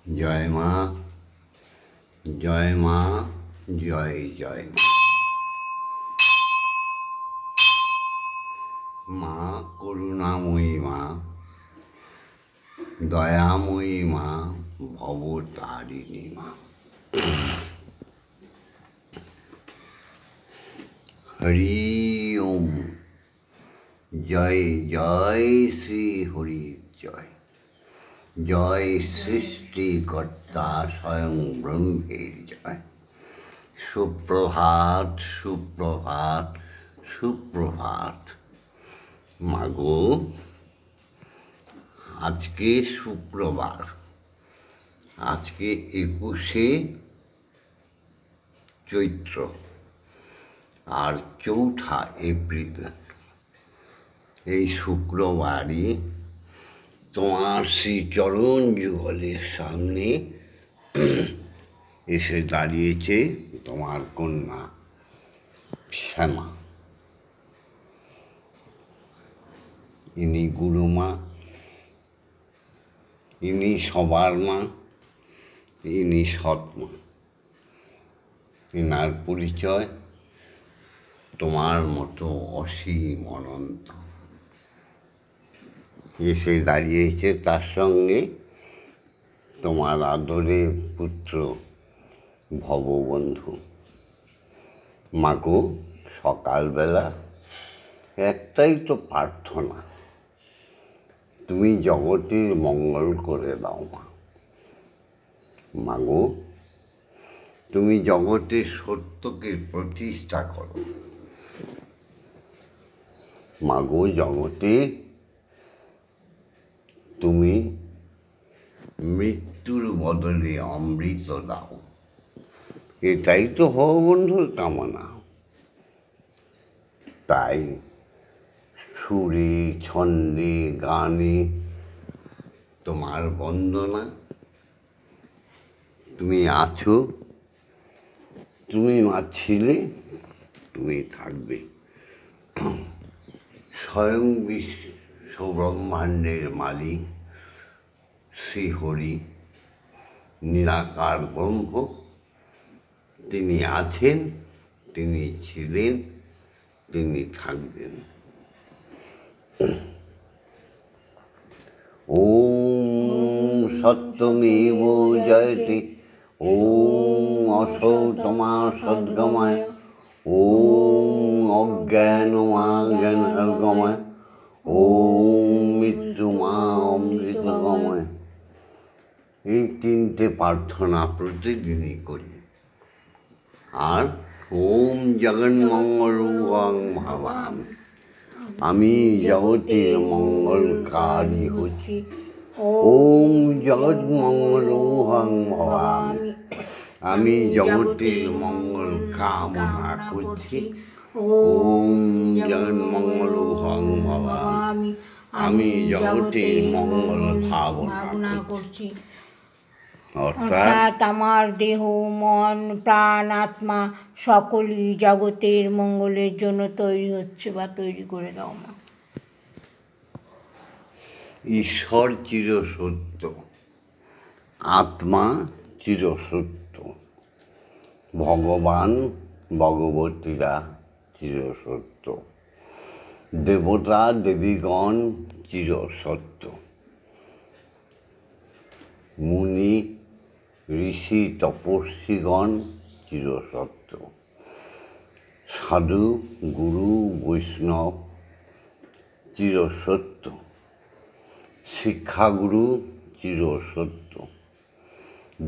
জয় মা, জয় মা, জয় জয় মা। মা করুণাময়ী মা, দয়াময়ী মা, ভবতারিণী মা। হরি ওম। জয় জয় শ্রী হরি জয়। জয় সৃষ্টিকর্তা স্বয়ং ব্রহ্মের জয়। সুপ্রভাত, সুপ্রভাত, সুপ্রভাত। মাগো, আজকে শুক্রবার, আজকে 21শে চৈত্র আর 4ঠা এপ্রিল। এই শুক্রবারই তোমার শ্রীচরণ যুগলের সামনে এসে দাঁড়িয়েছে তোমার কন্যা শ্যামা। ইনি গুরুমা, ইনি সবার মা, ইনি সৎমা। এনার পরিচয় তোমার মতো অসীম অনন্ত। এসে দাঁড়িয়েছে তার সঙ্গে তোমার আদরের পুত্র ভববন্ধু। মাগো, সকালবেলা একটাই তো প্রার্থনা, তুমি জগতের মঙ্গল করে দাও মা। মাগো, তুমি জগতের সত্যকে প্রতিষ্ঠা করো। মাগো, জগতে তুমি মৃত্যুর বদলে অমৃত দাও। এটাই তো ভববন্ধুর কামনা। তাই সুরে, ছন্দে, গানে তোমার বন্দনা। তুমি আছো, তুমি মা ছিলে, তুমি থাকবে। স্বয়ং বিশ্ব ব্রহ্মাণ্ডের মালিক শ্রীহরি, নিরাকার ব্রহ্ম, তিনি আছেন, তিনি ছিলেন, তিনি থাকবেন। ওম সত্যমেব জয়তে, ওম অসৌতমা সদ্গময়, ওম অজ্ঞানমাজ্ঞানগময়, ওম মৃত্যুমা অমৃতগময়। এই 3টে প্রার্থনা প্রতিদিনই করি। আর ওম জগন্মঙ্গলং ভাবামি, আমি জগতের মঙ্গলকারী হচ্ছি। ওম জগন্মঙ্গলং ভাবামি, আমি জগতের মঙ্গল কামনা করছি। ওম জগন্মঙ্গলং ভাবামি, আমি জগতের মঙ্গল ভাবনা করছি। অর্থাৎ আমার দেহ, মন, প্রাণ, আত্মা সকলই জগতের মঙ্গলের জন্য তৈরি হচ্ছে বা তৈরি করে দাও মা। ঈশ্বর চিরসত্য, আত্মা চিরসত্য, ভগবান ভগবতীরা চিরসত্য, দেবতা দেবীগণ চিরসত্য, মুনি ঋষি তপস্বীগণ চিরসত্য, সাধু গুরু বৈষ্ণব চিরসত্য, শিক্ষাগুরু চিরসত্য,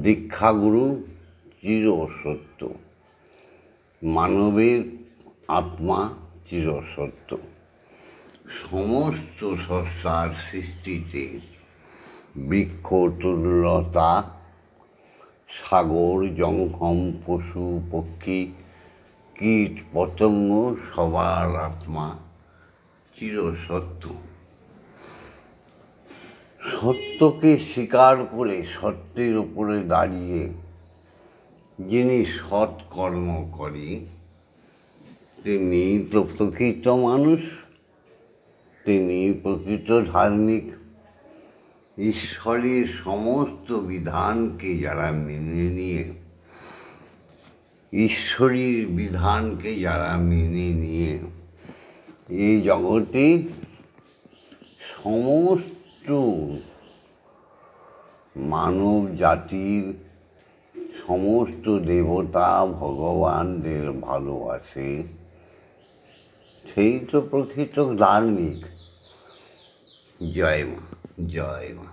দীক্ষাগুরু চিরসত্য, মানবের আত্মা চিরসত্য। সমস্ত সত্তার সৃষ্টিতে বৃক্ষ তরুলতা, সাগর জঙ্গম, পশু পক্ষী, কীট পতঙ্গ সবার আত্মা চিরসত্য। সত্যকে স্বীকার করে সত্যের উপরে দাঁড়িয়ে যিনি সৎকর্ম করে তিনি তো প্রকৃত মানুষ, তিনি প্রকৃত ধার্মিক। ঈশ্বরের সমস্ত বিধানকে যারা মেনে নিয়ে, ঈশ্বরের বিধানকে যারা মেনে নিয়ে এই জগতে সমস্ত মানব জাতির সমস্ত দেবতা ভগবানদের ভালোবাসে, সেই তো প্রকৃত ধার্মিক। জয় মা, জয় মা।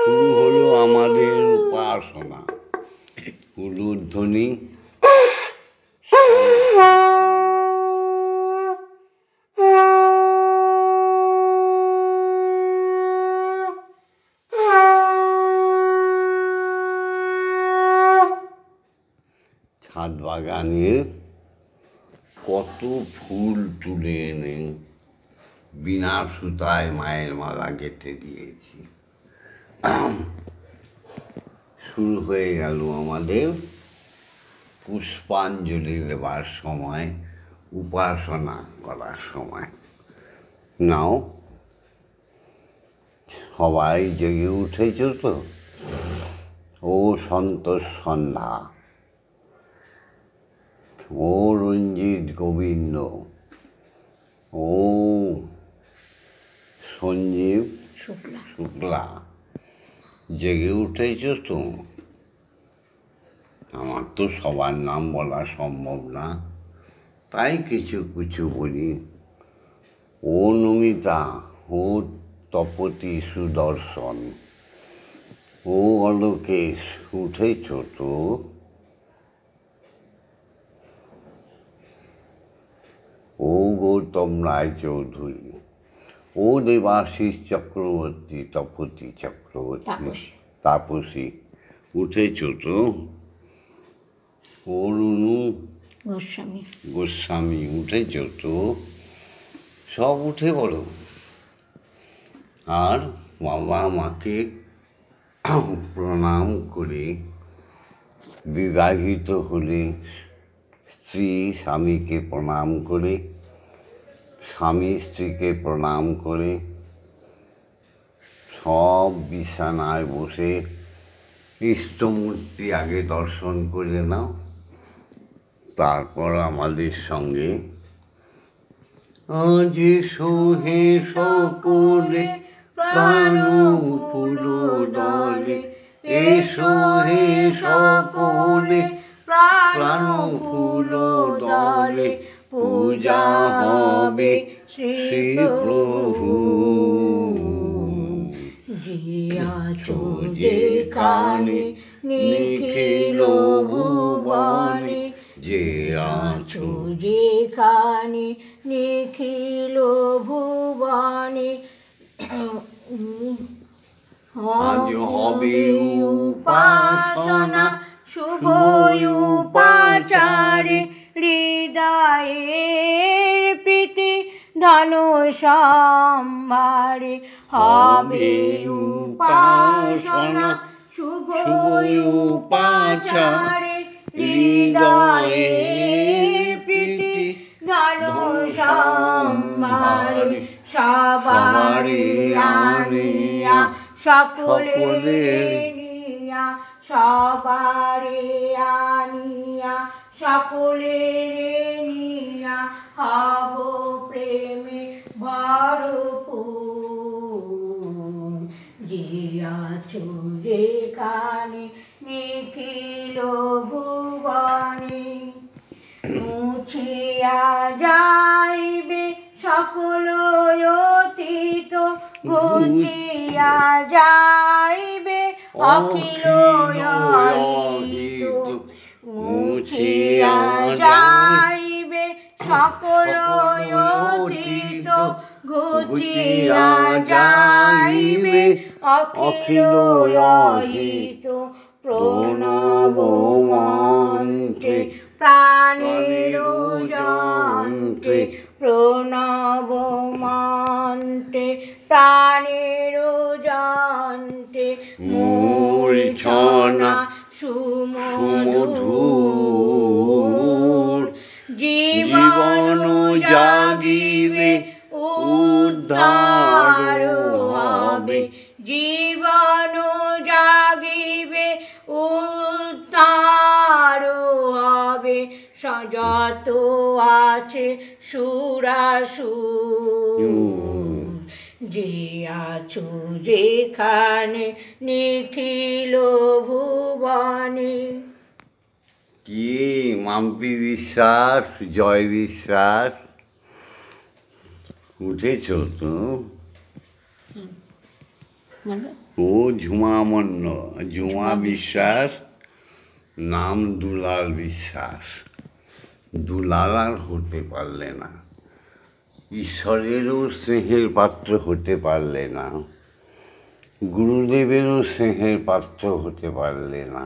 শুরু হলো আমাদের উপাসনা, উলুধ্বনি ছাদ বাগানের কত ফুল তুলে এনে বিনা সুতায় মায়ের মালা গেঁথে দিয়েছি। শুরু হয়ে গেল আমাদের পুষ্পাঞ্জলি দেবার সময়, উপাসনা করার সময়। নাও, সবাই জেগে উঠেছ তো? ও সন্তোষ সন্ধ্যা, ও রঞ্জিত গোবিন্দ, ও সঞ্জীব শুক্লা, জেগে উঠেছ তো? আমার তো সবার নাম বলা সম্ভব না, তাই কিছু কিছু বলি। ও নমিতা, ও তপতি সুদর্শন, ও অলোকেশ, উঠেছ তো? ও গৌতম রায়চৌধুরী, ও দেবাশিস চক্রবর্তী, তপতি চক্রবর্তী, তাপসী, উঠেছ তো? ও রুনু গোস্বামী, উঠেছ তো? সব উঠে বলো। আর বাবা মাকে প্রণাম করে, বিবাহিত হলে স্ত্রী স্বামীকে প্রণাম করে, স্বামী স্ত্রীকে প্রণাম করে, সব বিছানায় বসে ইষ্টমূর্তি আগে দর্শন করে নাও। তারপর আমাদের সঙ্গে আজ সোহে সকলে প্রাণ ফুল দলে, এসো হে সকলে প্রাণ ফুল দলে, পূজা হবে শ্রী প্রভু। যে আছো যেখানে নিখিল ভুবনে, যে আছো যেখানে নিখিল ভুবনে, আজ হবে উপাসনা শুভ উপাচারে, হৃদয়ের প্রীতি ধন সম্ভারে। হবে উপাসনা শুভ উপাচারে, হৃদয়ের প্রীতি ধন সম্ভারে। সবারে আনিয়া সকলে নিয়া, সবারে আনিয়া সকলে নিয়া, হব প্রেমে ভরপুর। যে আছো যেখানে নিখিল ভুবনে, মুছিয়া যাইবে সকল অতীত, ঘুচিয়া যাইবে অখিল অহিত। মুছিয়া যাইবে সকল অতীত, ঘুচিয়া যাইবে অখিল অহিত। প্রণব মন্ত্রে প্রাণের যন্ত্রে, প্রণব মন্ত্রে প্রাণের দিগন্তে মূর্ছনা সুমধুর জীবন জাগিবে উদ্ধার হবে, জীবন জাগিবে উদ্ধার হবে, যত আছে সুরাসুর। যে আছো যেখানে নিখিল ভুবনে। কি মাম্পি বিশ্বাস, জয় বিশ্বাস, উঠেছ তো? ও ঝুমা মন্ন, ঝুমা বিশ্বাস, নাম দুলাল বিশ্বাস। দুলাল আর হতে পারলে না, ঈশ্বরেরও স্নেহের পাত্র হতে পারলে না, গুরুদেবেরও স্নেহের পাত্র হতে পারলে না,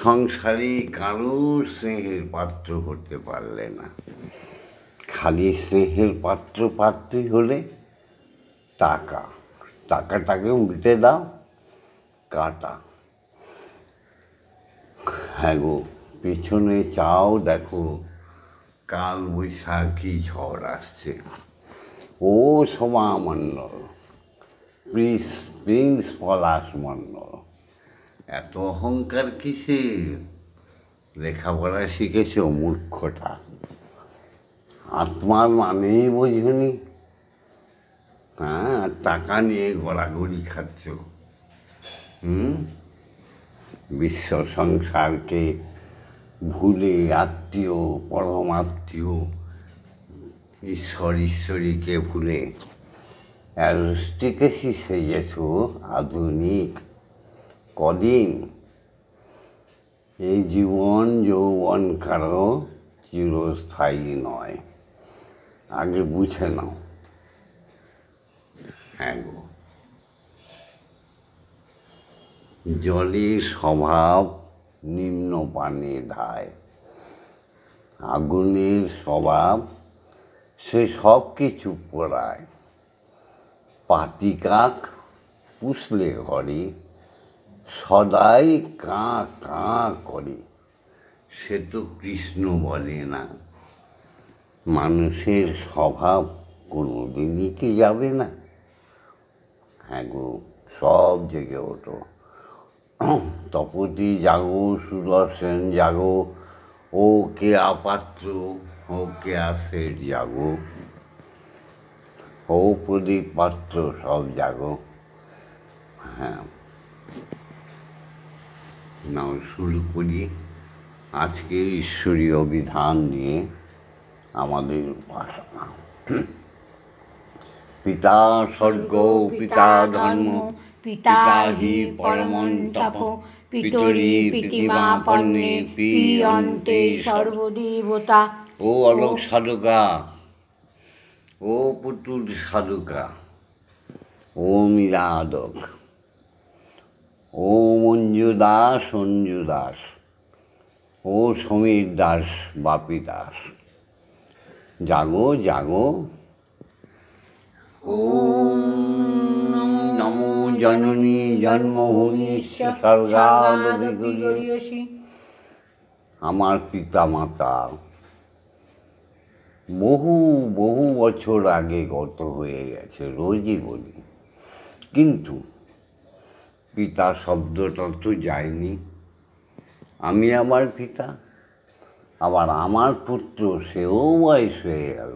সংসারী কারোর স্নেহের পাত্র হতে পারলে না। খালি স্নেহের পাত্র পাত্রী হলে টাকা, টাকাটাকে উল্টে দাও কাটা। হ্যাঁ গো, পেছনে চাও দেখো কাল বৈশাখী ঝড় আসছে। ও সোমা মণ্ডল, প্রিন্স পলাশ মণ্ডল, এত অহংকার কিসের? লেখাপড়া শিখেছ মূর্খটা, আত্মার মানেই বোঝনি। হ্যাঁ, টাকা নিয়ে গড়াগড়ি খাচ্ছ। বিশ্ব সংসারকে ভুলে আত্মীয় পরমাত্মীয় ঈশ্বরীকে ভুলে অ্যারিস্টিক্রেসি সেজেছ আধুনিক। কদিন এই জীবন যৌবন কারো চিরস্থায়ী নয়, আগে বুঝে নাও। হ্যাঁ গো, জলের স্বভাব নিম্ন পানে ধায়, আগুনের স্বভাব সে সব কিছু পোড়ায়। পাতি কাক পুষলে ঘরে সদাই কাঁ কাঁ করে, সে তো কৃষ্ণ বলে না। মানুষের স্বভাব কোনোদিনই কি যাবে না? হ্যাঁ গো, সব জেগে ওঠো। তপতি জাগো, সুদর্শন জাগো, ও কে আপাত্র, ও কে আসের জাগো, ও প্রদীপ পাত্র, সব জাগো। হ্যাঁ, নাও শুরু করি আজকে ঈশ্বরীয় বিধান দিয়ে আমাদের উপাসনা। পিতা স্বর্গ, পিতা ধর্ম, পিতা হি পরমং তপ, পিতরি পিতিমা পন্নে, পিয়ন্তে সর্বদেবতা। ও অলোক সাধুকা, ও পুতুল সাধুকা, ও মীরাদক, ও মঞ্জু দাস, অঞ্জু দাস, ও সমীর দাস, বাপি দাস, জাগো জাগো। ওম নমো জননী জন্মভূমি স্বর্গাদপি গরীয়সী। আমার পিতা মাতা বহু বহু বছর আগে গত হয়ে গেছে, রোজই বলি, কিন্তু পিতা শব্দটা তো যায়নি। আমি আমার পিতা, আবার আমার পুত্র, সেও বয়স হয়ে গেল,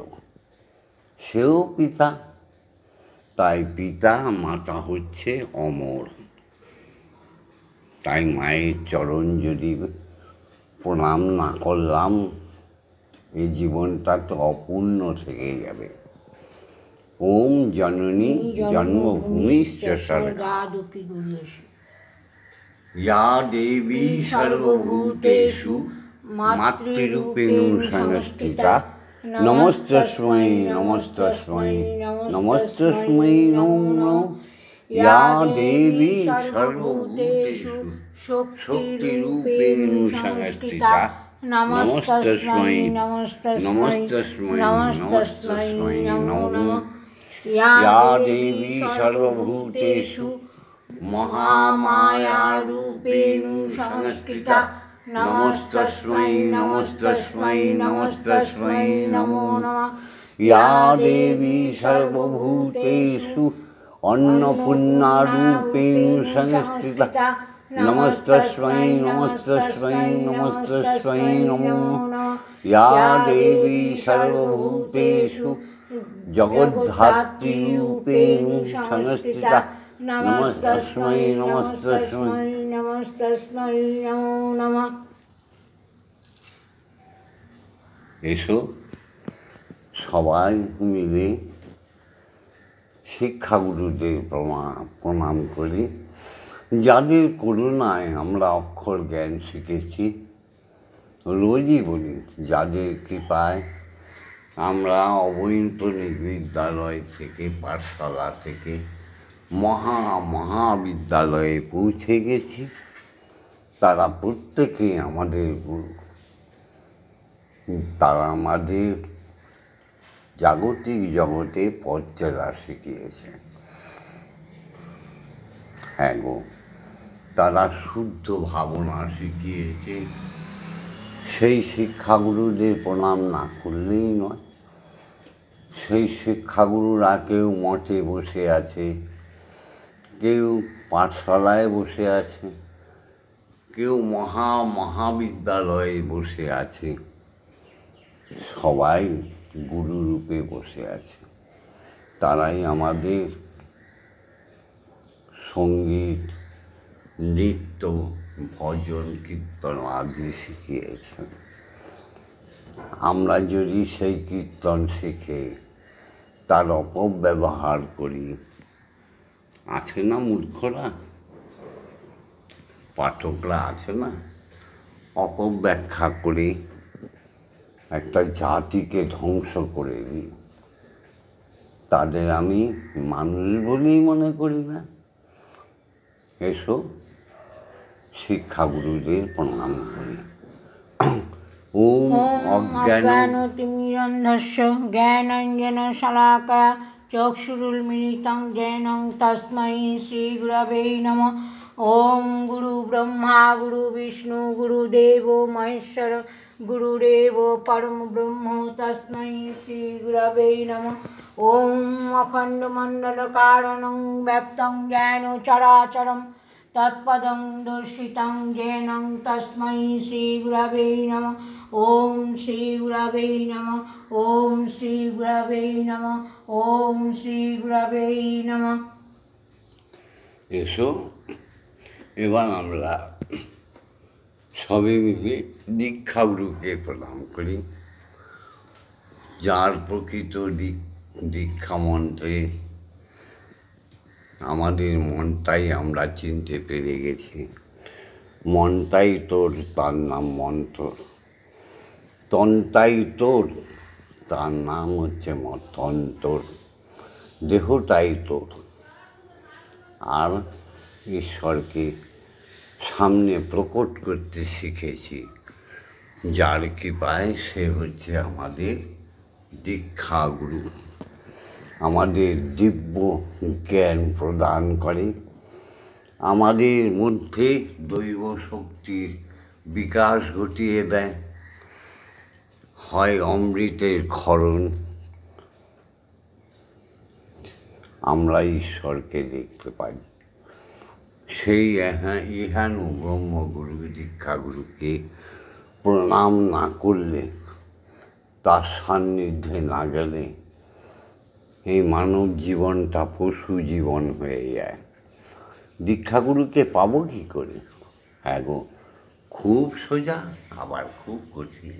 সেও পিতা। তাই পিতা মাতা হচ্ছে অমর। তাই মায়ের চরণ যদি প্রণাম না করলাম, এই জীবনটা তো অপূর্ণ থেকে যাবে। ওম জননী জন্মভূমিশ্চ স্বর্গাদপি গরীয়সী। ইয়া দেবী সর্বভূতেষু মাতৃরূপেণ সংস্থিতা, নমস্তস্मै নমস্তস্मै নমস্তস্मै নমো নমঃ। ইয়া দেবী সর্বভূতেষু শক্তিরূপেণ সংস্থিতা, নমস্তস্मै নমস্তস্मै নমস্তস্मै নমো নমঃ। या देवी सर्वभूतेषु महामायारूपेण संस्थिता नमस्तस्मै नमस्तस्मै नमस्तस्मै नमो नमः। या देवी सर्वभूतेषु अन्नपूर्णारूपेण संस्थिता नमस्तस्मै नमस्तस्मै नमस्तस्मै नमो नमः। या देवी सर्वभूतेषु जगद्धात्रीरूपेण संस्थिता नमस्तस्मै नमस्तस्मै नमस्तस्मै नमो नमः। এসো সবাই মিলে শিক্ষাগুরুদের প্রণাম করি, যাদের করুণায় আমরা অক্ষর জ্ঞান শিখেছি। রোজই বলি, যাদের কৃপায় আমরা অবৈতনিক বিদ্যালয় থেকে, পাঠশালা থেকে মহাবিদ্যালয়ে পৌঁছে গেছি, তারা প্রত্যেকেই আমাদের গুরু। তারা আমাদের জাগতিক জগতে পথ চলা শিখিয়েছে। হ্যাঁ গো, তারা শুদ্ধ ভাবনা শিখিয়েছে। সেই শিক্ষাগুরুদের প্রণাম না করলেই নয়। সেই শিক্ষাগুরুরা কেউ মঠে বসে আছে, কেউ পাঠশালায় বসে আছে, কেউ মহাবিদ্যালয়ে বসে আছে, সবাই গুরুরূপে বসে আছে। তারাই আমাদের সঙ্গীত, নৃত্য, ভজন, কীর্তন আদি শিখিয়েছেন। আমরা যদি সেই কীর্তন শিখে তার অপব্যবহার করি, আছে না মূর্খরা, পাঠকরা আছে না, অপব্যাখ্যা করে একটা জাতিকে ধ্বংস করে দিই, তাদের আমি মানুষ বলেই মনে করি না। এসো শিক্ষাগুরুদের প্রণাম করি। ওম অজ্ঞানতিমিরন্ধস্য জ্ঞানাঞ্জনশলাকয়া চক্ষুरुन्मीलितं येन तस्मै श्रीगुरवे नमः। ओम गुरु ब्रह्मा गुरु विष्णु गुरुदेवो महेश्वर गुरुदेव परम ब्रह्म तस्मै श्रीगुरवे नमः। ओम अखंडमंडलकारणं व्याप्तं येन चराचरं तत्पदं दर्शितं येन तस्मै श्रीगुरवे नमः। ओम श्रीगुरवे नमः। ओम श्रीगुरवे नमः। ओम श्रीगुरवे नमः। এসো এবার আমরা সবে মিলে দীক্ষাগুরুকে প্রণাম করি, যার প্রকৃত দীক্ষা মন্ত্রে আমাদের মনটাই আমরা চিনতে পেরে গেছি। মনটাই তোর, তার নাম মন্ত্র। তনটাই তোর, তার নাম হচ্ছে তন্তর। দেহটাই তোর, আর ঈশ্বরকে সামনে প্রকট করতে শিখেছি। যার কৃপায় সে হচ্ছে আমাদের দীক্ষাগুরু, আমাদের দিব্য জ্ঞান প্রদান করে, আমাদের মধ্যে দৈব শক্তির বিকাশ ঘটিয়ে দেয়। হয় অমৃতের ক্ষরণ, আমরা ঈশ্বরকে দেখতে পাই। সেই ইহানু ব্রহ্মগুরু দীক্ষাগুরুকে প্রণাম না করলে, তার সান্নিধ্যে না গেলে এই মানব জীবনটা পশু জীবন হয়ে যায়। দীক্ষাগুরুকে পাবো কী করে? হ্যাঁ গো, খুব সোজা, আবার খুব কঠিন।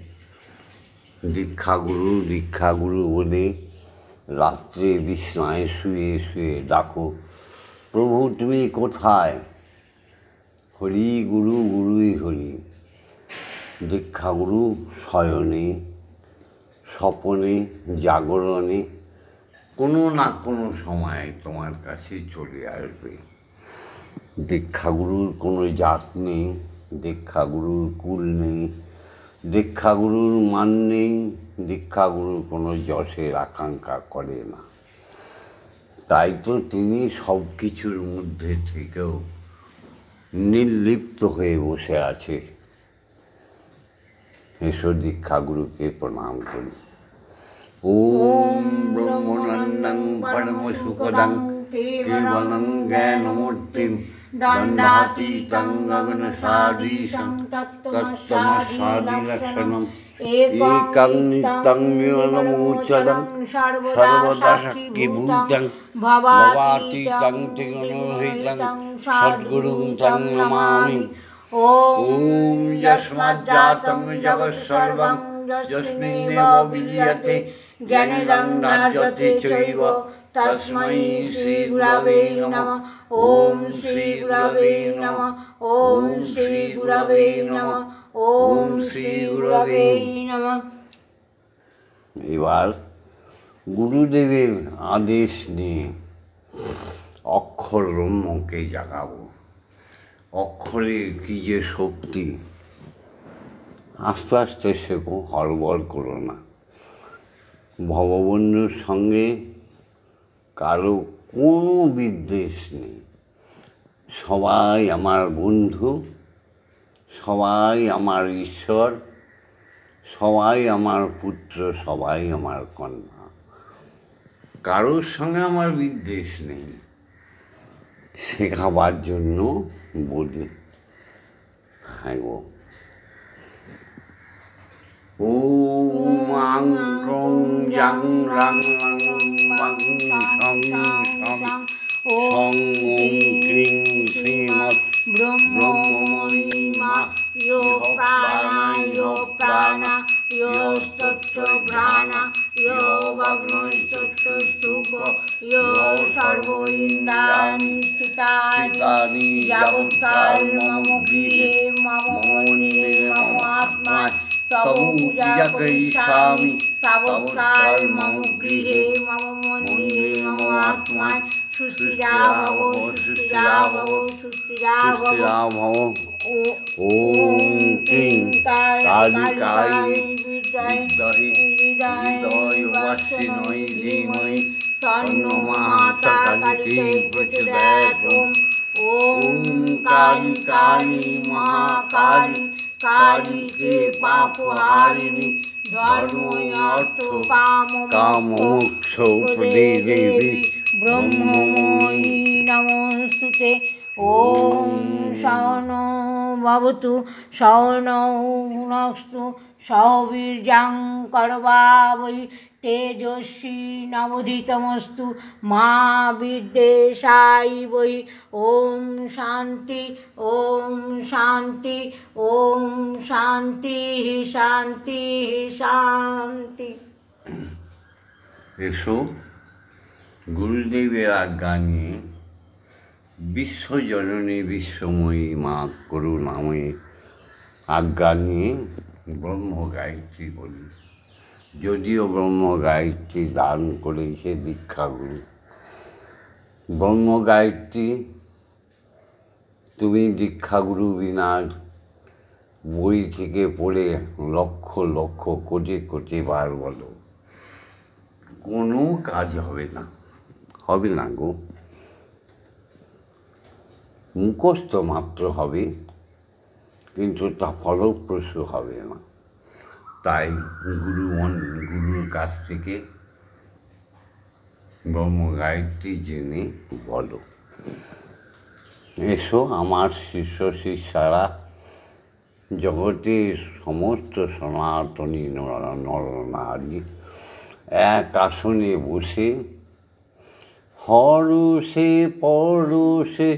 দীক্ষাগুরু বলে রাত্রে বিছনায় শুয়ে শুয়ে ডাকো, প্রভু তুমি কোথায়? হরি গুরু, গুরুই হরি। দীক্ষাগুরু শয়নে, স্বপনে, জাগরণে কোনো না কোনো সময় তোমার কাছে চলে আসবে। দীক্ষাগুরুর কোনো জাত নেই, দীক্ষাগুরুর কুল নেই, দীক্ষাগুরুর মান নেই, দীক্ষাগুরু কোনো যশের আকাঙ্ক্ষা করে না। তাই তো তিনি সব কিছুর মধ্যে থেকেও নির্লিপ্ত হয়ে বসে আছে। এসো দীক্ষাগুরুকে প্রণাম করি। ওম ব্রহ্মনন্দং পরমসুখদং কেবলং জ্ঞানমূর্তিম দণ্ডাতীতং গগনসাদীশং তত্ত্বমস্যাদিলক্ষণম একং নিত্যং নির্মলমূচরং সর্বদা সাক্ষীভূতং ভবাতীতং ত্রিগুণরহিতং সদ্গুরুং তং নমামি। ওম যস্মাজ্জাतं জগৎসর্বং যস্মিন্নেব বিলীয়তে জ্ঞানেদং ধার্যতে চৈব তস্मै শ্রীগুরবে নমঃ। ওম শ্রীগুরবে নমঃ। ওম শ্রীগুরবে নমঃ। ওম শ্রীগুরবে নমঃ। এবার গুরুদেবের আদেশ নিয়ে অক্ষর ব্রহ্মকে জাগাবো। অক্ষরের কি যে শক্তি! আস্তে আস্তে শেখো, হড়বড় করো না। ভগবন্ধুর সঙ্গে কারো কোনো বিদ্বেষ নেই। সবাই আমার বন্ধু, সবাই আমার ঈশ্বর, সবাই আমার পুত্র, সবাই আমার কন্যা। কারোর সঙ্গে আমার বিদ্বেষ নেই। শেখাবার জন্য বলি। হ্যাঁ গো। ওম আং ক্রং জাং রাং রাং বাং সং সং সং ওং ক্রিং শ্রীমৎ ব্রহ্মময়িমা ইয়ো প্রাণা ইয়ো প্রাণা ইয়ো সত্যঘ্রাণা ইয়ো ভগ্নৈশ্বস্তুক ইয়ো সর্ব ইন্দ্রাণি স্থিতানি যাবৎকাল মম গৃহে মম মন্দিরে মম আত্মায় তব পূজা করিষ্যামি তাবৎকাল মম গৃহে মম মন্দিরে মম আত্মায় সুস্থিরা ভব সুস্থিরা ভব সুস্থিরা ভব। ওম ক্লিং কালিকায় বিদ্মহে হৃদয়বাসিন্যৈ ধীমহি তন্নো মাতা কালিকে প্রচোদয়াৎ। ওম কালী কালী মহাকালী কালীকে পাপহারিণী ধর্ম অর্থ কাম মোক্ষ দেবী ব্রহ্মময়ী নমস্তুতে। ওম সহনৌ ভবতু সহনৌ ভুনস্তু সহ বীর্যং করবাবহৈ তেজস্বী নবধীতমস্তু মা বিদ্বেষায়ৈবৈ। ওম শান্তি ওম শান্তি ওম শান্তি শান্তি শান্তি। এসো গুরুদেবের আজ্ঞা নিয়ে বিশ্বজননী বিশ্বময়ী মা করুণাময়ী আজ্ঞা নিয়ে ব্রহ্ম গায়ত্রী বলি। যদিও ব্রহ্ম গায়ত্রী দান করেছে দীক্ষাগুরু। ব্রহ্ম গায়ত্রী তুমি দীক্ষাগুরু বিনা বই থেকে পড়ে লক্ষ লক্ষ কোটি কোটি বার বলো, কোনো কাজ হবে না, হবে না গো। মুখস্থ মাত্র হবে, কিন্তু তা ফলপ্রসূ হবে না। তাই গুরুর কাছ থেকে ব্রহ্ম গায়ত্রী জেনে বলো। এসো আমার শিষ্য শিষ্যারা, জগতের সমস্ত সনাতনী নরনারী এক আসনে বসে হরসে পরশে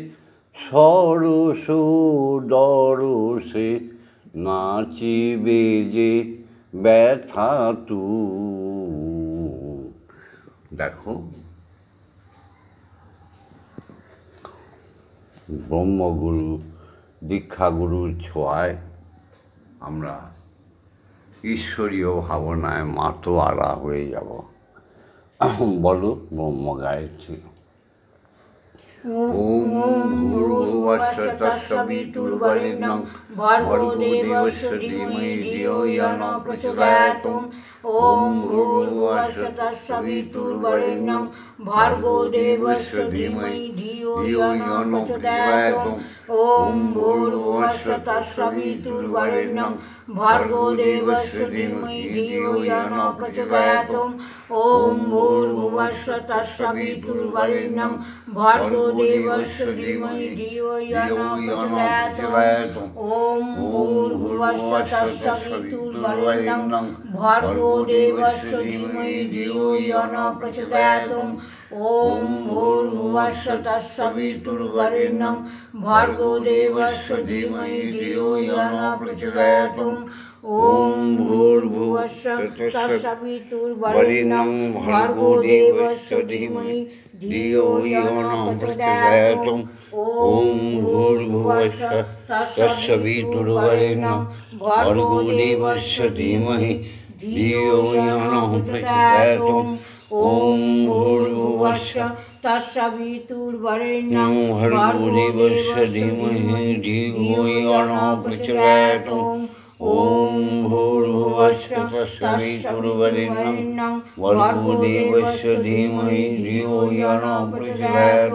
সরস দরসে নাচিবে যে ব্যথা তু। দেখো, ব্রহ্মগুরু দীক্ষাগুরুর ছোঁয়ায় আমরা ঈশ্বরীয় ভাবনায় মাতোয়ারা হয়ে যাব। বলো ব্রহ্ম গায়ত্রী। ওম ভূর্ভুবস্সুঃ তৎসবিতুর্বরেণ্যং ভর্গো দেবস্য ধীমহি ধিয়ো ইয়ো ন প্রচোদয়াৎ। ওম ভূর্ভুবস্সুঃ তৎসবিতুর্বরেণ্যং ভর্গো দেবস্য ধীমহি ধিয়ো ইয়ো ন প্রচোদয়াৎ। ওম ভূর্ভুবস্সুঃ তৎসবিতুর্বরেণ্যং ভর্গো দেবস্য ধীমহি ধিয়ো ইয়ো ন প্রচোদয়াৎ। ওম ভূর্ভুবস্সুঃ তৎসবিতুর্বরেণ্যং ভর্গো দেবস্য ধীমহি ধিয়ো ইয়ো ন প্রচোদয়াৎ। ওম ভূর্ভুবস্সুঃ তৎসবিতুর্বরেণ্যং ভর্গো দেবস্য ধীমহি ধিয়ো ইয়ো ন প্রচোদয়াৎ। ওম ভূর্ভুবস্সুঃ তৎসবিতুর্বরেণ্যং ভর্গো দেবস্য ধীমহি ধিয়ো ইয়ো ন প্রচোদয়াৎ। ওম ভূর্ভুবস্সুঃ তৎসবিতুর্বরেণ্যং ভর্গো দেবস্য ধীমহি ধিয়ো ইয়ো ন প্রচোদয়াৎ। ওম ভূর্ভুবস্সুঃ তৎসবিতুর্বরেণ্যং ভর্গো দেবস্য ধীমহি ধিয়ো ইয়ো ন প্রচোদয়াৎ। ওম ভূর্ভুবস্সুঃ তৎসবিতুর্বরেণ্যং ভর্গো দেবস্য ধীমহি ধিয়ো ইয়ো ন প্রচোদয়াৎ। ওম ভূর্ভুবস্সুঃ তৎসবিতুর্বরেণ্যং ভর্গো দেবস্য ধীমহি ধিয়ো ইয়ো ন প্রচোদয়াৎ।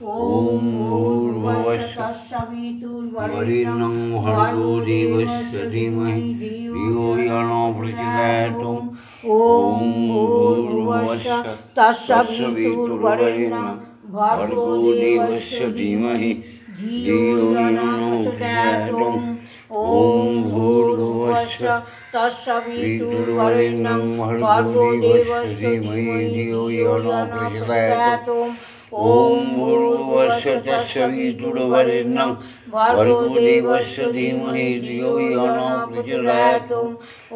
ওম ভূর্ভুবস্সুঃ তৎসবিতুর্বরেণ্যং ভর্গো দেবস্য ধীমহি ধিয়ো ইয়ো ন প্রচোদয়াৎ। ওম ভূর্ভুবস্সুঃ তৎসবিতুর্বরেণ্যং ভর্গো দেবস্য ধীমহি ধিয়ো ইয়ো ন প্রচোদয়াৎ। ওম ভূর্ভুবস্সুঃ তৎসবিতুর্বরেণ্যং ভর্গো দেবস্য ধীমহি ধিয়ো ইয়ো ন প্রচোদয়াৎ। ওম ভূর্ভুবস্সুঃ তৎসবিতুর্বরেণ্যং ভর্গো দেবস্য ধীমহি ধিয়ো ইয়ো ন প্রচোদয়াৎ।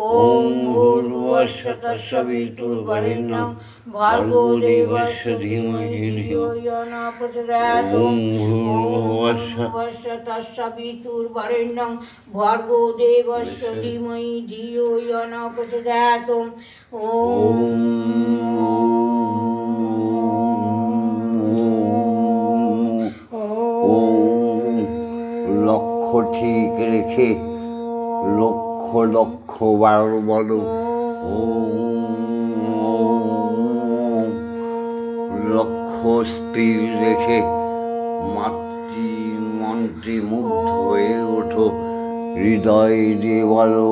ওম ভূর্ভুবস্সুঃ তৎসবিতুর্বরেণ্যং ভর্গো দেবস্য ধীমহি ধিয়ো ইয়ো ন প্রচোদয়াৎ। ওম ভূর্ভুবস্সুঃ তৎসবিতুর্বরেণ্যং ভর্গো দেবস্য ধীমহি ধিয়ো ইয়ো ন প্রচোদয়াৎ। ওম লক্ষ্য ঠিক রেখে লক্ষ লক্ষ বার বলো ওম। লক্ষ্য স্থির রেখে মন্ত্রে মুগ্ধ হয়ে ওঠো, হৃদয় দিয়ে বলো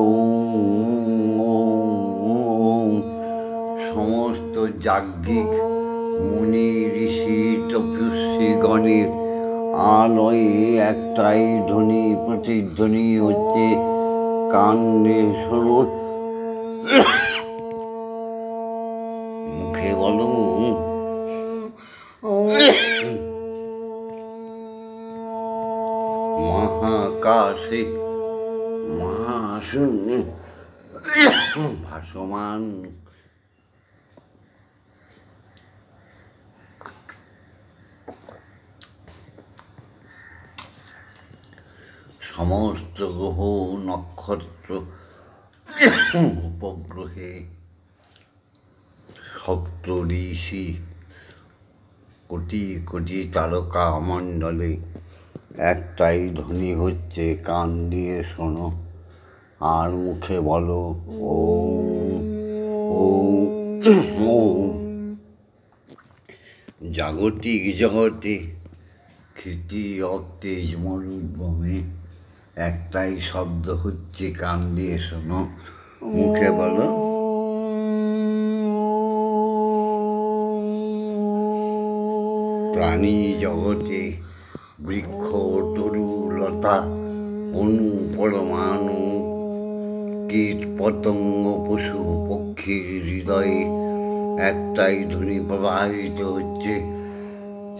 ওম। সমস্ত যাজ্ঞিক মুনি ঋষি তপস্বী গণের আলয়ে একটাই ধ্বনি প্রতিধ্বনি হচ্ছে, কানে শোনো, মুখে বলো মহাকাশে মহাশূন্যে ভাসমান সমস্ত গ্রহ নক্ষত্র উপগ্রহে সপ্ত ঋষি কোটি কোটি তারকা মণ্ডলে একটাই ধ্বনি হচ্ছে, কান দিয়ে শোনো আর মুখে বলো ওম ওম ওম। জাগতিক জগতে কৃতি অতেজ মরুদ্ভূমে একটাই শব্দ হচ্ছে, কান দিয়ে শোনো মুখে বলো। প্রাণী জগতে বৃক্ষ তরু লতা অণু পরমাণু কীট পতঙ্গ পশু পক্ষীর হৃদয়ে একটাই ধ্বনি প্রবাহিত হচ্ছে,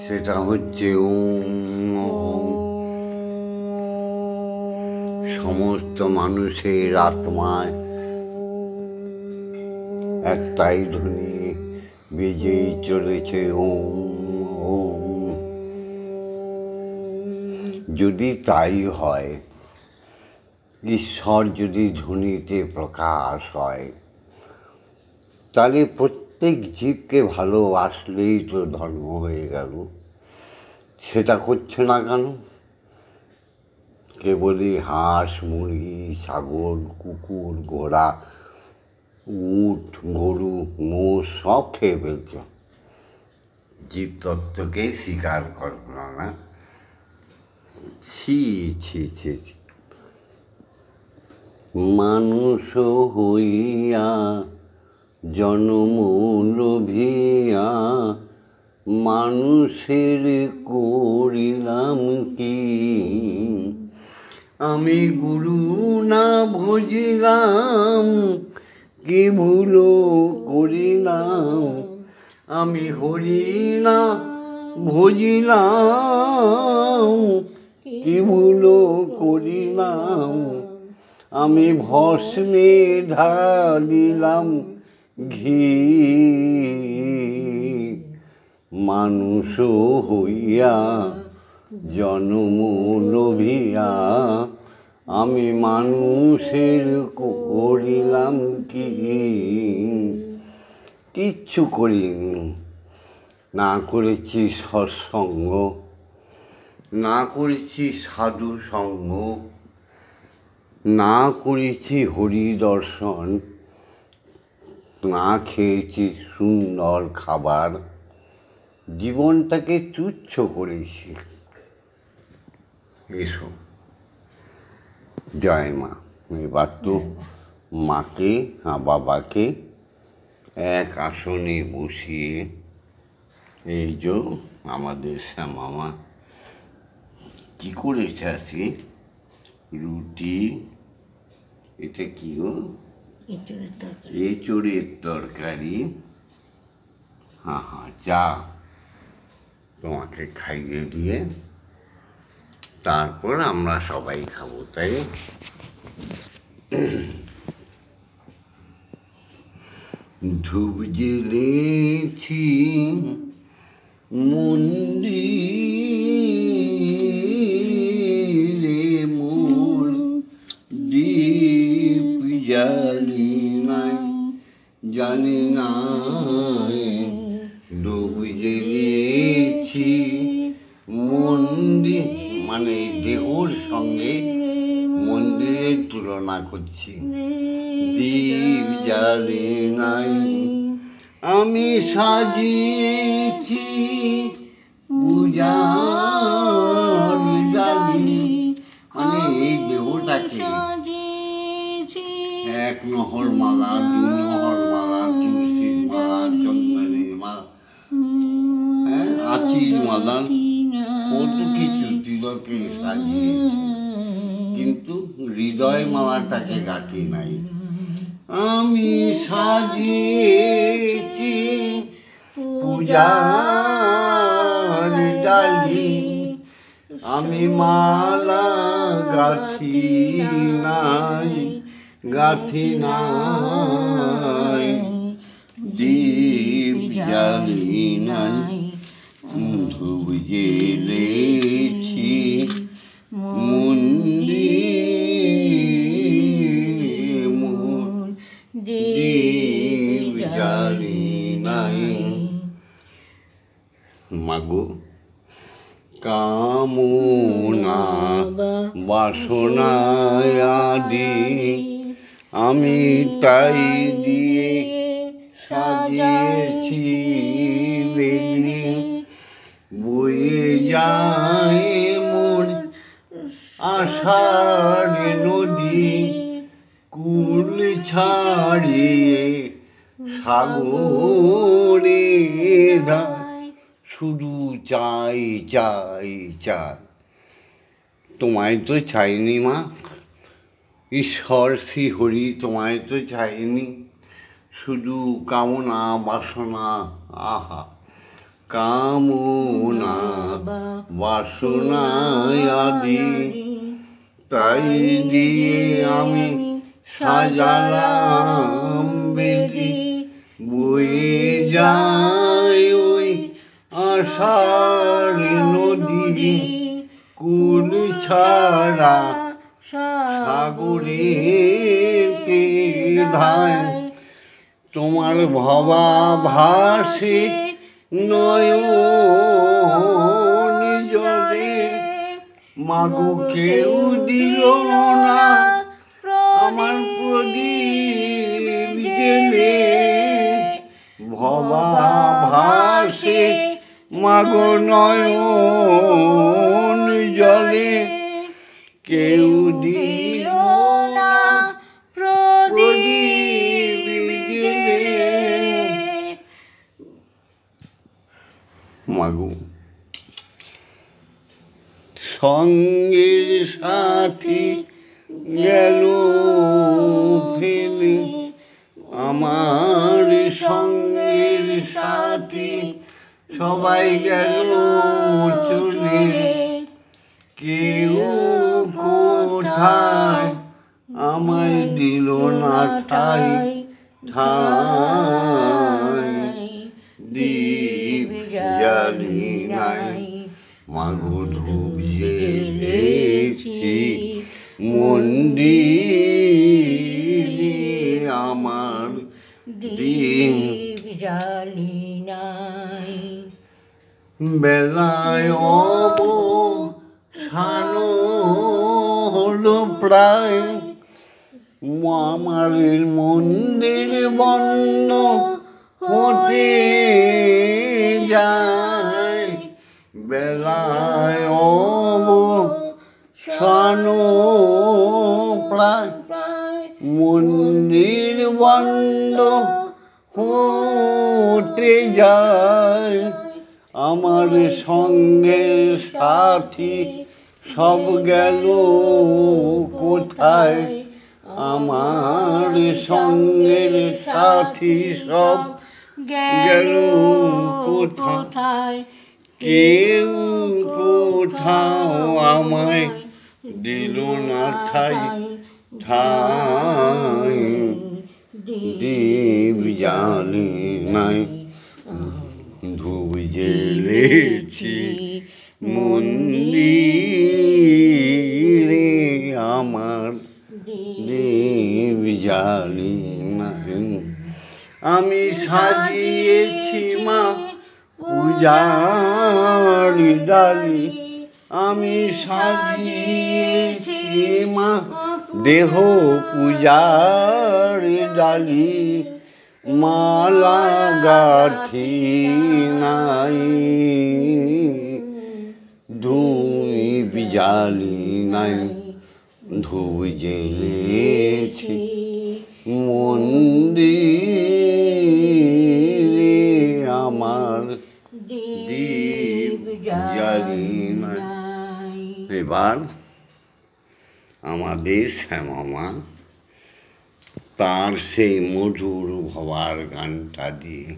সেটা হচ্ছে ওম। সমস্ত মানুষের আত্মায় একটাই ধ্বনি বেজেই চলেছে ওম ওম। যদি তাই হয়, ঈশ্বর যদি ধ্বনিতে প্রকাশ হয়, তাহলে প্রত্যেক জীবকে ভালোবাসলেই তো ধর্ম হয়ে গেল। সেটা করছে না কেন? কেবলই হাঁস, মুরগি, ছাগল, কুকুর, ঘোড়া, উট, গরু, মোষ সব খেয়ে ফেলছ। জীবতত্ত্বকে স্বীকার করো না। ছি ছি ছি ছি। মানুষ হইয়া জন্ম লোভিয়া মানুষের করিলাম কি? আমি গুরু না ভজিলাম, কি ভুল করিলাম। আমি হরি না ভজিলাম, কি ভুল করিলাম। আমি ভস্মে ঢালিলাম ঘি। মানুষ হইয়া জন্ম লোভিয়া আমি মানুষের করিলাম কি? কিচ্ছু করিনি। না করেছি সৎসঙ্গ, না করেছি সাধু সঙ্গ, না করেছি হরি দর্শন, না খেয়েছি সুন্দর খাবার। জীবনটাকে তুচ্ছ করেছি। এসো, জয় মা। এবার তো মাকে আর বাবাকে এক আসনে বসিয়ে, এই যে আমাদের শ্যামামা কি করেছে আজকে? রুটি, এটা কি গো? এঁচড়ের তরকারি। হ্যাঁ হ্যাঁ, চা তোমাকে খাইয়ে দিয়ে তারপর আমরা সবাই খাবো, তাই? ধূপ জ্বেলেছি মন্দিরে মোর, দীপ জ্বালি নাই জানি নাই। ধূপ জ্বেলেছি মন্দির, মানে দেহর সঙ্গে মন্দিরের তুলনা করছি। দীপ জ্বালি নাই, আমি সাজিয়েছি পূজার ডালি। মানে এই দেহটাকে এক নহর মালা, দু নহর মালা, তুলসীর মালা, চন্দনের মালা, আচির মালা, কত কিছু তিলকে সাজিয়েছি, কিন্তু হৃদয় মালাটাকে গাঁথি নাই। আমি সাজিয়েছি পূজার ডালি, আমি মালা গাঁথি নাই, গাঁথি নাই। দীপ জ্বালি নাই, ধূপ জ্বেলেছি মন্দিরে মোর, দীপ জ্বালি নাই। মাগো, কামনা বাসনা আদি আমি তাই দিয়ে সাজিয়েছি বেদি। বয়ে যায় মোর আষাঢ় নদী, কুল ছাড়িয়ে সাগরে ধায়, শুধু চাই চাই চাই। তোমায় তো চাইনি মা, ঈশ্বর শ্রী হরি তোমায় তো চাইনি, শুধু কামনা বাসনা। আহা, কামনা বাসনা আদি তাই দিয়ে আমি সাজালাম বেদি। বয়ে যায় ওই আষাঢ় নদী, কুল ছাড়া সাগরেতে ধায়। তোমার ভবা ভাসে নয়ন মাগো কেউ দিল না আমার প্রদীপ জেলে, ভবা ভাসে মাগো নয়ন জলে, কেউ দিল না প্রদীপ জেলে। মাগো সঙ্গের সাথী গেল ফেলে, আমার সঙ্গের সাথী সবাই গেল চলে, কেউ কোথায় আমায় দিল না ঠাই ঠাই, দীপ জ্বালি নাই। মাগো ধূপ জ্বেলেছি মন্দিরে, আমার দীপ জ্বালি নাই। বেলায় অবসান হলো প্রায়, আমার মন্দির বন্ধ হতে যায়, বেলায় অবসান প্রায়, মন্দির বন্ধ হতে যায়, আমার সঙ্গের সাথী সব গেল কোথায়, আমার সঙ্গের সাথী সব গেল কোথায়, কেউ কোথাও আমায় দিল না ঠাই ঠাই, দীপ জ্বালি নাই। ধূপ জ্বেলেছি মন্দিরে, আমার দীপ জ্বালি নাই। আমি সাজিয়েছি মা পূজার ডালি, আমি সাজিয়েছি মা দেহ পূজার ডালি, মালা গাঁথি নাই, ধূপ জ্বালি নাই। ধূপ জ্বেলেছি মন্দিরে, আমার দীপ জ্বালি নাই। এবার আমাদের শ্যামা তার সেই মধুর ভবার গানটা দিয়ে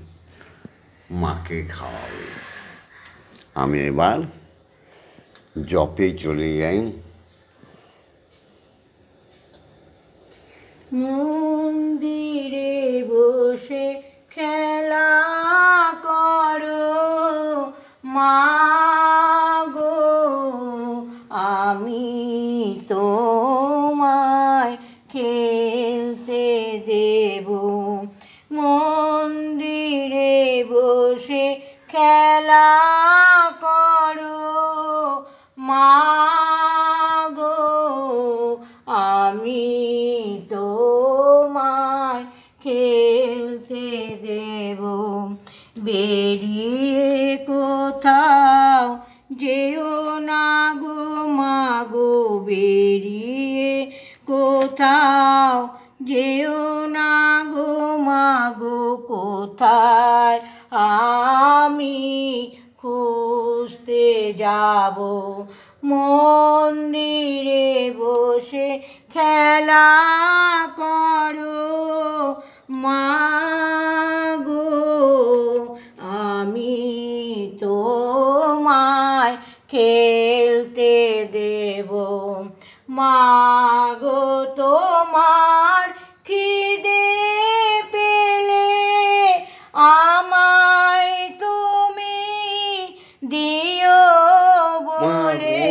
মাকে খাওয়াবে। আমি এবার জপে চলে যাই। মন্দিরে বসে খেলা করো মাগো, আমি তোমায় খেলতে দেব। মন্দিরে বসে খেলা করো মাগো, আমি তোমায় খেলতে দেব। বেরিয়ে কোথাও যেও না গো মাগো, বেরিয়ে কোথাও যেও না গো মাগো, কোথায় আমি খুঁজতে যাব। মন্দিরে বসে খেলা করো মাগো, আমি তোমায় খেলতে দেব। মাগো তোমার খিদে পেলে আমায় তুমি দিও বলে।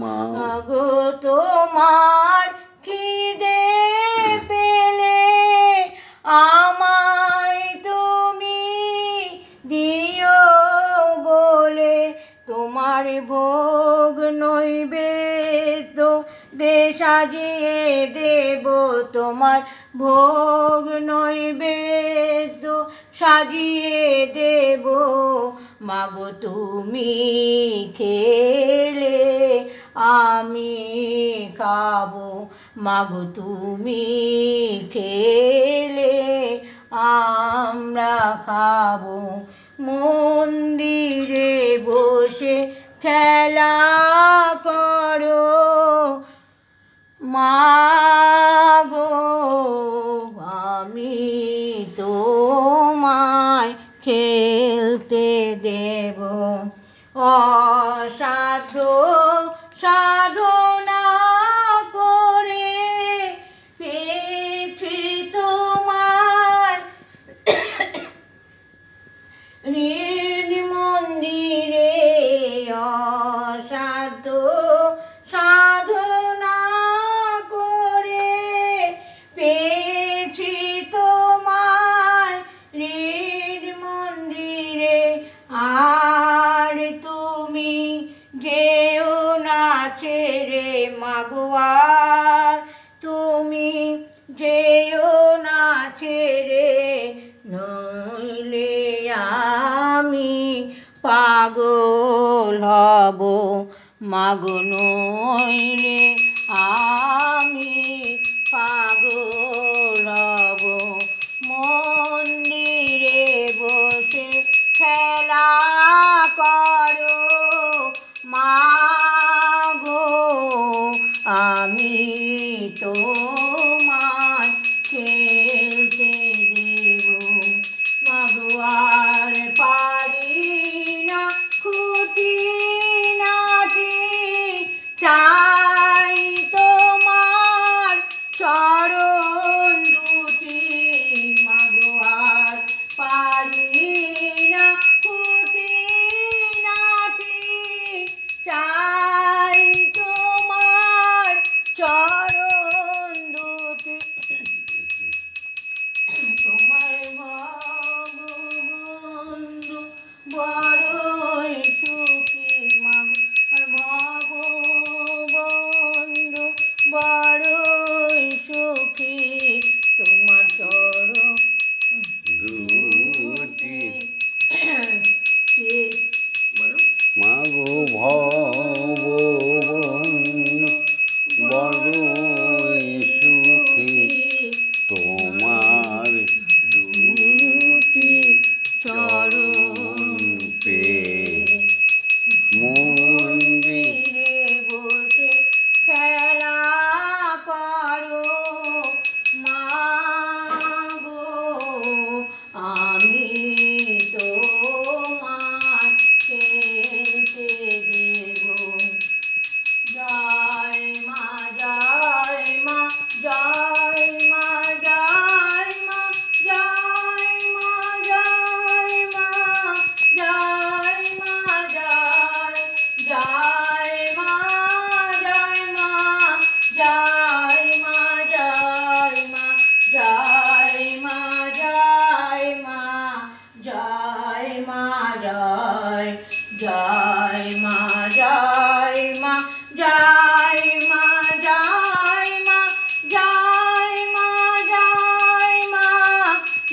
মাগো তোমার খিদে পেলে আমায় তুমি দিও বলে, তোমার ভোগ নই দে সাজিয়ে দেব তোমার ভোগ নৈবেদ্য, সাজিয়ে দেব মাগো তুমি খেলে আমি খাবো, মাগো তুমি খেলে আমরা খাবো। মন্দিরে বসে খেলা করো মাগো, আমি তোমায় খেলতে দেব। অসাধ্য সাধনা করে পেয়েছি তোমার হৃদ মন্দিরে, অসাধ্য সাধনা করে পেয়েছি তোমায় হৃদ মন্দিরে। আর তুমি যেও না ছেড়ে মাগো, আর তুমি যেও না ছেড়ে, নইলে আমি পাগল হব মাগো, নইলে আমি পাগল হব। মন্দিরে বসে খেলা করো মাগো, আমি তোমায় খেলতে দেব মাগো। আর পারি না খুঁটিনাটি, চাই তোমার চরণ দুটি মাগো। আর পারি না খুঁটিনাটি, চাই তোমার চরণ দুটি। তোমার ভগবন্ধু বড়ই সুখী মাগো, আর ভগবন্ধু বড়ই সুখী, তোমার চরণ দুটি মাগো ভগবন্ধু বড়ই সুখী, তোমার দুটি চরণ পেয়ে। মন্দিরে বসে খেলা করো মাগো, আমি তোমায় খেলতে দেব। জয় মা, জয় মা, জয় মা, জয় মা, জয় মা, জয় মা, জয় মা, জয়, জয় মা, জয় মা, জয় মা, জয় মা, জয় মা, জয় মা, জয় মা, জয়, জয় মা, জয় মা, জয় মা, জয় মা, জয় মা, জয় মা,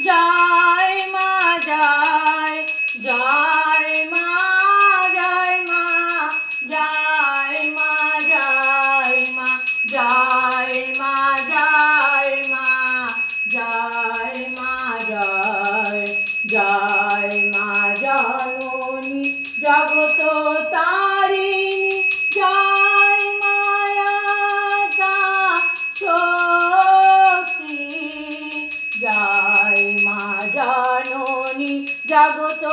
জয় মা, জয়, জয় মা, জয় মা, জয় মা, জয় মা, জয় মা, জয় মা, জয় মা, জয়, জয় মা জননী জগত তারিণী, জয় মায়া শক্তি, জয় মা জননী জগত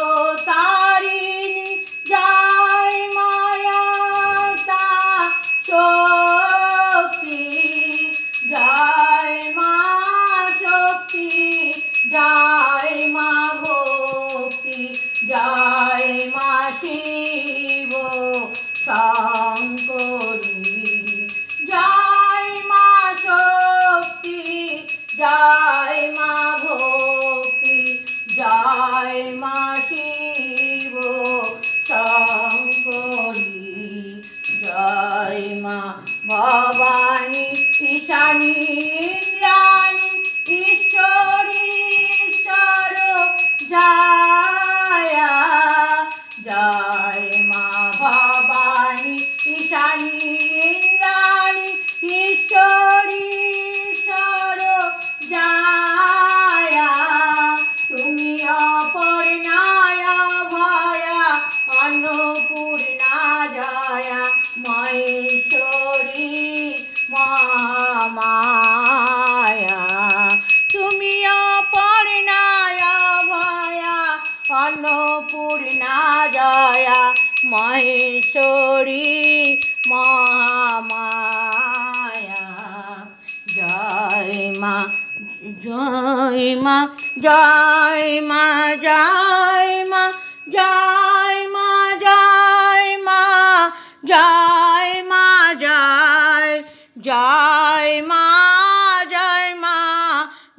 তারিণী, জয় মায়া শক্তি, জয় মা শক্তি, জয় মা ভক্তি, জয় মা শিব শঙ্করী, জয় মা শক্তি, জয় মা ভক্তি, জয় মা শিব শঙ্করী, জয় মা ভবানী ঈশানী ইন্দ্রাণী ঈশ্বরী ঈশ্বর জয়া জয় মা ভবানী ঈশানী ইন্দ্রাণী ঈশ্বরী ঈশ্বর জয়া তুমি অপর্ণায় ভয়া অন্নপূর্ণা জয়া মহেশ্বরী মহামায়া তুমি অপর্ণায় ভয়া অন্নপূর্ণা জয়া মহেশ্বরী মহামায়া জয় মা জয় মা জয় মা জয় মা জয় মা জয় মা জয় মা জয় জয় মা জয় মা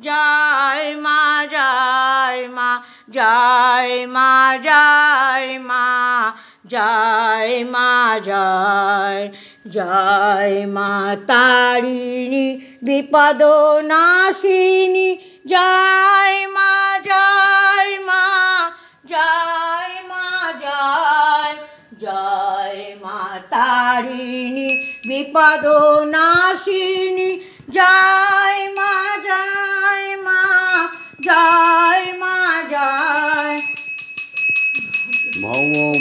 জয় মা জয় মা জয় মা জয় মা জয় মা জয় জয় মা তারিণী বিপদ নাশিনী জয় মা জয় মা জয় মা জয় জয় মা তারিণী বিপদ নাশিনী জয় মা জয় মা জয় মা জয়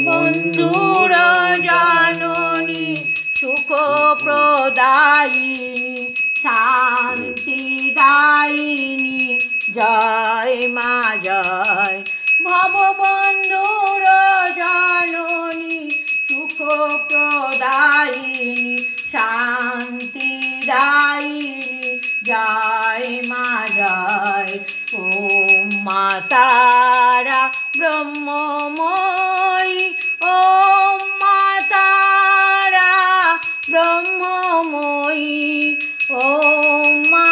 বন্ধুর জননী সুখ প্রদায়িনী শান্তিদায়িনী জয় মা জয় ভববন্ধুর জননী সুখ প্রদায়িনী শান্তিদায়িনী জয় মা জয় ওম মা তারা ব্রহ্মময়ী ওম মা তারা ব্রহ্মময়ী ওম মা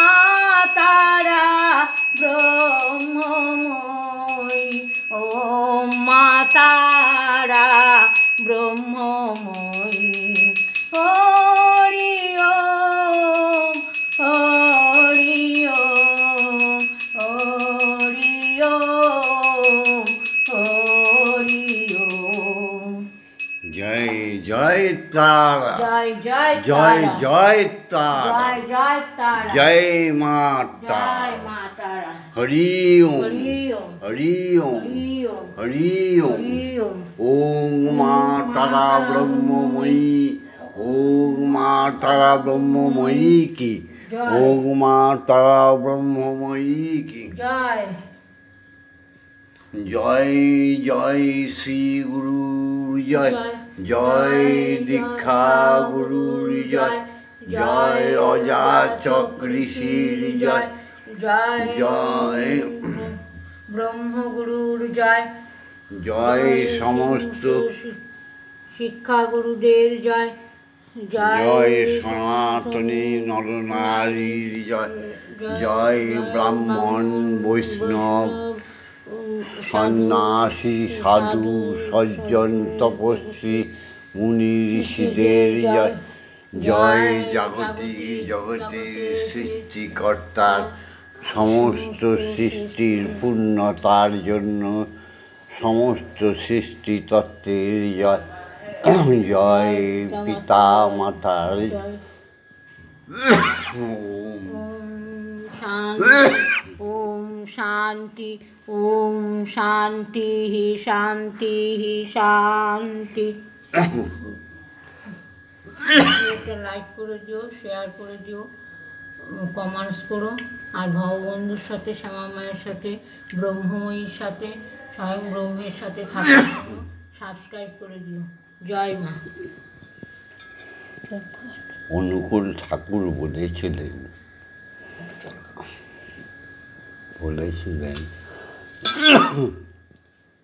তারা ব্রহ্মময়ী ওম মা তারা ব্রহ্মময়ী হরি ওম হরি ওম হরি ওম হরি ওম জয় জয় তারা জয় জয় জয় তারা জয় তারা জয় জয় তারা জয় মা জয় তারা মা তারা হরি ওম হরি ওম হরি ওম হরি ওম হরি ওম হরি ওম ওম মা তারা ব্রহ্মময়ী ওম মা তারা ব্রহ্মময়ী কি জয়। ওম মা তারা ব্রহ্মময়ী কি জয় জয় জয় শ্রী গুরু জয় জয় দীক্ষা গুরুর জয় জয় অজাচক ঋষির জয় জয় জয় ব্রহ্মগুরুর জয় জয় সমস্ত শিক্ষা গুরুদের জয় জয় সনাতনী নরনারীর জয় জয় ব্রাহ্মণ বৈষ্ণব সন্ন্যাসী সাধু সজ্জন তপস্বী মুনি ঋষিদের জয় জয় জগতের সৃষ্টিকর্তা সমস্ত সৃষ্টির পূর্ণতার জন্য সমস্ত সৃষ্টি তত্ত্বের জয় জয় পিতা মাতার ওম শান্তি ওম শান্তি শান্তি শান্তি লাইক করে দিও শেয়ার করে দিও কমেন্টস করো আর ভগবন্ধুর সাথে শ্যামা মায়ের সাথে ব্রহ্মময়ীর সাথে স্বয়ং ব্রহ্মের সাথে থাকার জন্য সাবস্ক্রাইব করে দিও জয় মা অনুকূল ঠাকুর বলেছিলেন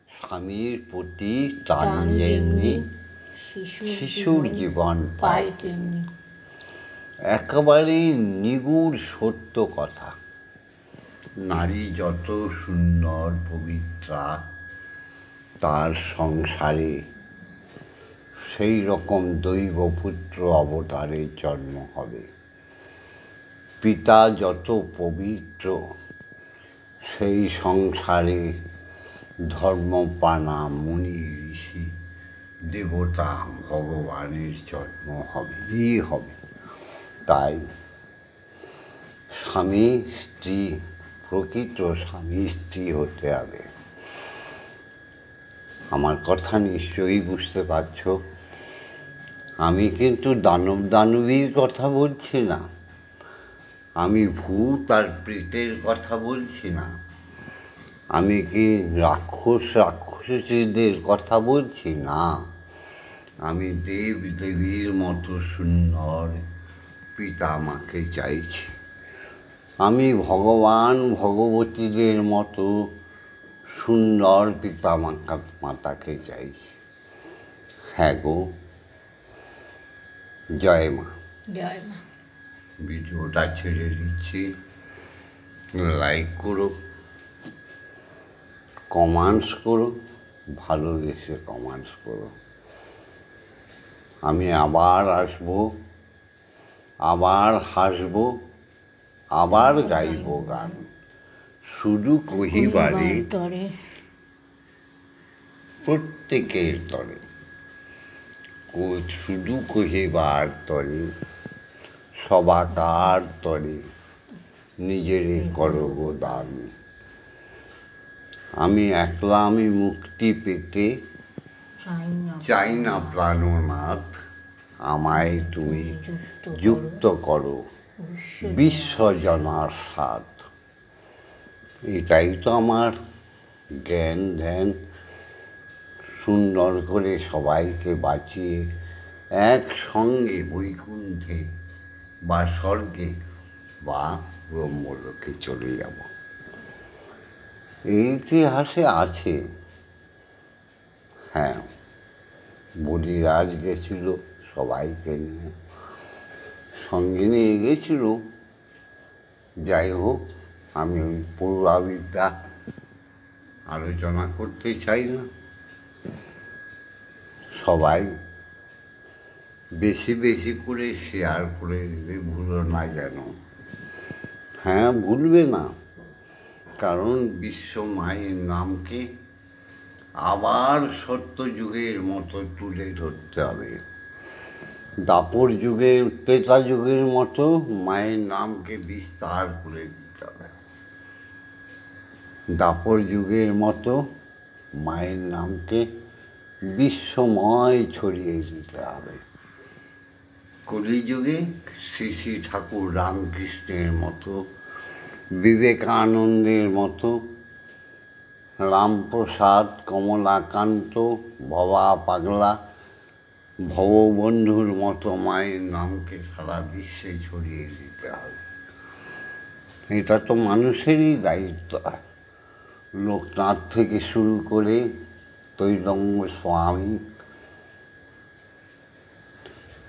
স্বামীর প্রতি টান যেমনি শিশুর জীবন পায় তেমনি একেবারে নিগুড় সত্য কথা। নারী যত সুন্দর পবিত্রা তার সংসারে সেই রকম দৈবপুত্র অবতারের জন্ম হবে। পিতা যত পবিত্র, সেই সংসারে ধর্মপ্রাণা মুনি ঋষি দেবতা ভগবানের জন্ম হবেই হবে। তাই স্বামী স্ত্রী, প্রকৃত স্বামী স্ত্রী হতে হবে। আমার কথা নিশ্চয়ই বুঝতে পারছ। আমি কিন্তু দানব দানবীর কথা বলছি না, আমি ভূত আর প্রেতের কথা বলছি না, আমি কি রাক্ষসীদের কথা বলছি না, আমি দেব দেবীর মতো সুন্দর পিতা মাকে চাইছি। আমি ভগবান ভগবতীদের মতো সুন্দর পিতা মাতাকে চাইছি। হ্যাঁ গো, জয় মা। জয় মা। ভিডিওটা ছেড়ে দিচ্ছি, লাইক করো, কমেন্টস করো, ভালোবেসে কমেন্টস করো। আমি আবার আসবো, আবার হাসবো, আবার গাইব গান। শুধু কহিবারে প্রত্যেকের তরে, শুধু কহিবার তরে, সবাকার তরে নিজেরে করো গো দান। আমি একলা আমি মুক্তি পেতে চাই না প্রাণনাথ, আমায় তুমি যুক্ত করো বিশ্বজনার সাথ। এটাই তো আমার জ্ঞান ধ্যান, সুন্দর করে সবাইকে বাঁচিয়ে একসঙ্গে বৈকুণ্ঠে বা স্বর্গে বা ব্রহ্মলোকে চলে যাব। এই ইতিহাসে আছে। হ্যাঁ, বলিরাজ গেছিল সবাইকে নিয়ে, সঙ্গে নিয়ে গেছিল। যাই হোক, আমি ওই পূর্বাবিদ্যা আলোচনা করতে চাই না। সবাই বেশি বেশি করে শেয়ার করে দেবে, ভুলো না যেন। হ্যাঁ, ভুলবে না, কারণ বিশ্ব মায়ের নামকে আবার সত্যযুগের মতো তুলে ধরতে হবে। দাপর যুগের, ত্রেতা যুগের মতো মায়ের নামকে বিস্তার করে দিতে হবে। দাপর যুগের মতো মায়ের নামকে বিশ্বময় ছড়িয়ে দিতে হবে। কলিযুগে শ্রী শ্রী ঠাকুর রামকৃষ্ণের মতো, বিবেকানন্দের মতো, রামপ্রসাদ, কমলাকান্ত, ভবা পাগলা, ভববন্ধুর মতো মায়ের নামকে সারা বিশ্বে ছড়িয়ে দিতে হবে। এটা তো মানুষেরই দায়িত্ব। লোকনাথ থেকে শুরু করে তৈলঙ্গ স্বামী,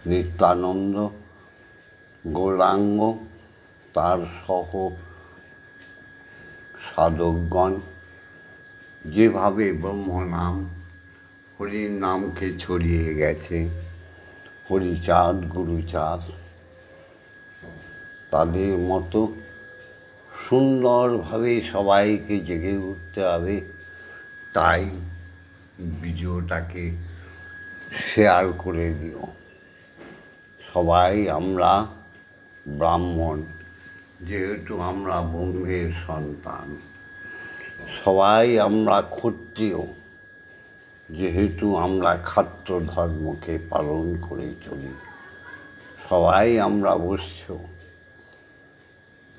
নিত্যানন্দ, গৌরাঙ্গ, তার সহ সাধকগণ যেভাবে ব্রহ্মনাম, হরির নামকে ছড়িয়ে গেছে, হরিচাঁদ, গুরুচাঁদ, তাদের মতো সুন্দরভাবে সবাইকে জেগে উঠতে হবে। তাই ভিডিওটাকে শেয়ার করে দিও। সবাই আমরা ব্রাহ্মণ, যেহেতু আমরা ব্রহ্মের সন্তান। সবাই আমরা ক্ষত্রিয়, যেহেতু আমরা খাদ্য ধর্মকে পালন করে চলি। সবাই আমরা বৈশ্য,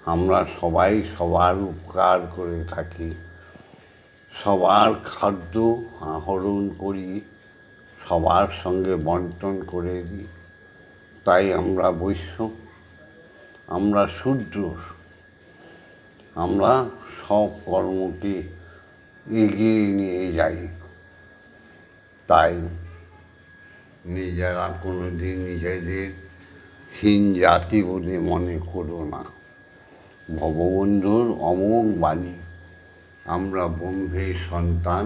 আমরা সবাই সবার উপকার করে থাকি, সবার খাদ্য আহরণ করি, সবার সঙ্গে বন্টন করে দিই। তাই আমরা বৈশ্য, আমরা শূদ্র, আমরা সব কর্মকে এগিয়ে নিয়ে যাই। তাই নিজেরা কোনোদিন নিজেদের হীন জাতি বলে মনে করো না। ভগবন্ধুর অমোঘ বাণী, আমরা ব্রহ্মের সন্তান,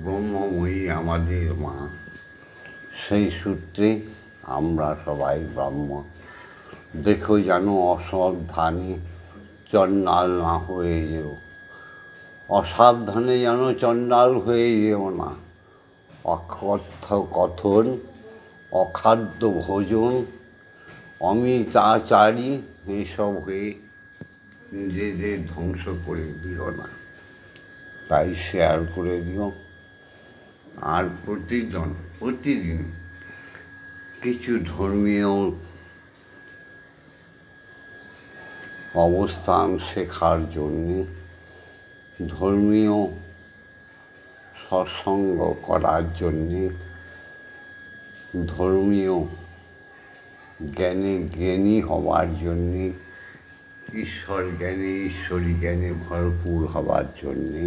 ব্রহ্মময়ী আমাদের মা। সেই সূত্রে আমরা সবাই ব্রাহ্মণ। দেখো যেন অসাবধানে চণ্ডাল না হয়ে যেও, অসাবধানে যেন চণ্ডাল হয়ে যেও না। অকথ্য কথন, অখাদ্য ভোজন, অমিতাচারী এসব হয়ে নিজেদের ধ্বংস করে দিও না। তাই শেয়ার করে দিও। আর প্রতিদিন কিছু ধর্মীয় অবস্থান শেখার জন্যে, ধর্মীয় সৎসঙ্গ করার জন্যে, ধর্মীয় জ্ঞানী হওয়ার জন্যে, ঈশ্বরী জ্ঞানে ভরপুর হওয়ার জন্যে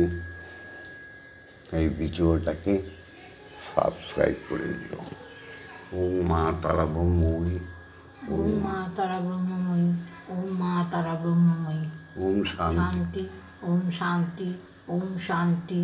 এই ভিডিওটাকে সাবস্ক্রাইব করে দিও। ওম মা তারা ব্রহ্মময়ী, ওম মা তারা ব্রহ্মময়ী, ওম মা তারা ব্রহ্মময়ী। ওম শান্তি। শান্তি, ওম শান্তি, ওম শান্তি।